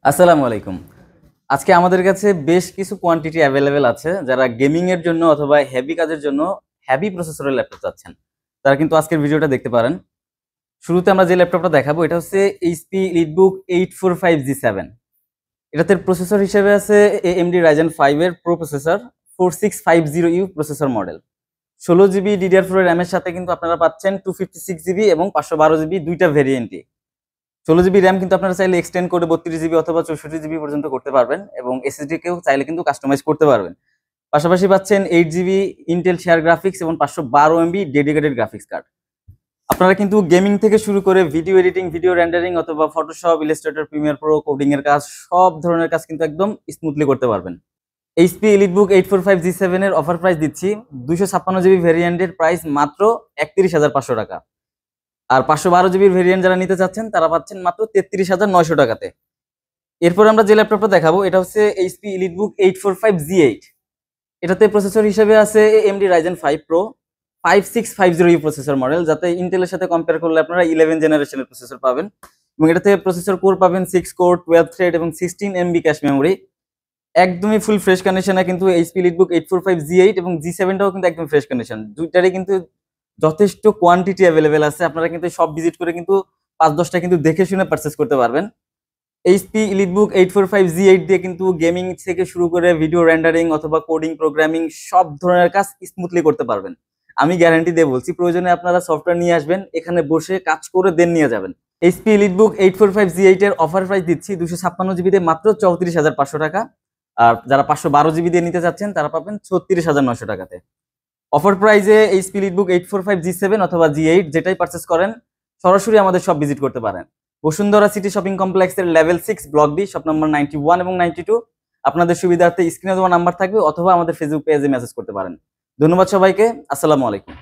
আসসালামু আলাইকুম। আজকে আমাদের কাছে বেশ কিছু কোয়ান্টিটি অ্যাভেলেবেল আছে। যারা গেমিং এর জন্য অথবা হেভি কাজের জন্য হেভি প্রসেসরের ল্যাপটপ চাচ্ছেন, তারা কিন্তু আজকের ভিডিওটা দেখতে পারেন। শুরুতে আমরা যে ল্যাপটপটা দেখাবো এটা হচ্ছে HP EliteBook 845G7। এটাতে প্রসেসর হিসেবে আছে AMD Ryzen 5 এর pro processor 4650U processor model. 16GB DDR4 RAM এর সাথে কিন্তু আপনারা পাচ্ছেন 256GB এবং 512GB দুইটা ভেরিয়েন্টই। 16GB র্যাম কিন্তু আপনারা চাইলে এক্সটেন্ড করে 32GB অথবা 64GB পর্যন্ত করতে পারবেন এবং SSD কেও চাইলে কিন্তু কাস্টমাইজ করতে পারবেন। পাশাপাশি পাচ্ছেন 8GB ইন্টেল শেয়ার গ্রাফিক্স এবং 512MB ডেডিকেটেড গ্রাফিক্স কার্ড। আপনারা কিন্তু গেমিং থেকে শুরু করে ভিডিও এডিটিং, ভিডিও রেন্ডারিং অথবা Photoshop, Illustrator, Premiere Pro, coding এর কাজ সব ধরনের কাজ কিন্তু একদম স্মুথলি করতে পারবেন। HP EliteBook 845G7 এর অফার প্রাইস দিচ্ছি 256GB ভেরিয়েন্টের প্রাইস মাত্র 31,500 টাকা। আর 512GB ভেরিয়েন্ট যারা নিতে চাচ্ছেন তারা পাচ্ছেন মাত্র 33,900 টাকাতে। এরপর আমরা যে ল্যাপটপটা দেখাবো এটা হচ্ছে HP EliteBook 845G8। এটাতে প্রসেসর হিসেবে আছে AMD Ryzen 5 Pro 5650U processor model, যাতে ইন্টেলের সাথে কম্পেয়ার করলে আপনারা 11 জেনারেশনের প্রসেসর পাবেন এবং এটাতে প্রসেসর কোর পাবেন 6 কোর, 12 থ্রেড এবং 16MB ক্যাশ মেমোরি। একদমই ফুল ফ্রেশ কন্ডিশনে কিন্তু HP EliteBook 845G8 এবং G7 টাও কিন্তু একদম ফ্রেশ কন্ডিশন। দুইটারই কিন্তু যথেষ্ট কোয়ান্টিটি অ্যাভেলেবেল আছে। আপনারা কিন্তু সব ভিজিট করে কিন্তু 5-10টা কিন্তু দেখে শুনে পারচেজ করতে পারবেন। HP EliteBook 845G8 দিয়ে কিন্তু গেমিং থেকে শুরু করে ভিডিও রেন্ডারিং অথবা কোডিং, প্রোগ্রামিং সব ধরনের কাজ স্মুথলি করতে পারবেন। আমি গ্যারান্টি দিয়ে বলছি, প্রয়োজনে আপনারা সফটওয়্যার নিয়ে আসবেন, এখানে বসে কাজ করে দেন নিয়ে যাবেন। HP EliteBook 845G8 এর অফার প্রাইস দিচ্ছি 256GB তে মাত্র 34,500 টাকা। আর যারা 512GB দিয়ে নিতে চাচ্ছেন তারা পাবেন 36,900 টাকাতে। অফার প্রাইজে HP EliteBook 845G7 অথবা G8 যেটাই পারচেজ করেন সরাসরি আমাদের সব ভিজিট করতে পারেন। বসুন্ধরা সিটি শপিং কমপ্লেক্সের level 6 block D shop number 91 এবং 92। আপনাদের সুবিধার্থে স্ক্রিনে দেওয়া নাম্বার থাকবে অথবা আমাদের ফেসবুক পেজে মেসেজ করতে পারেন। ধন্যবাদ সবাইকে। আসসালামু আলাইকুম।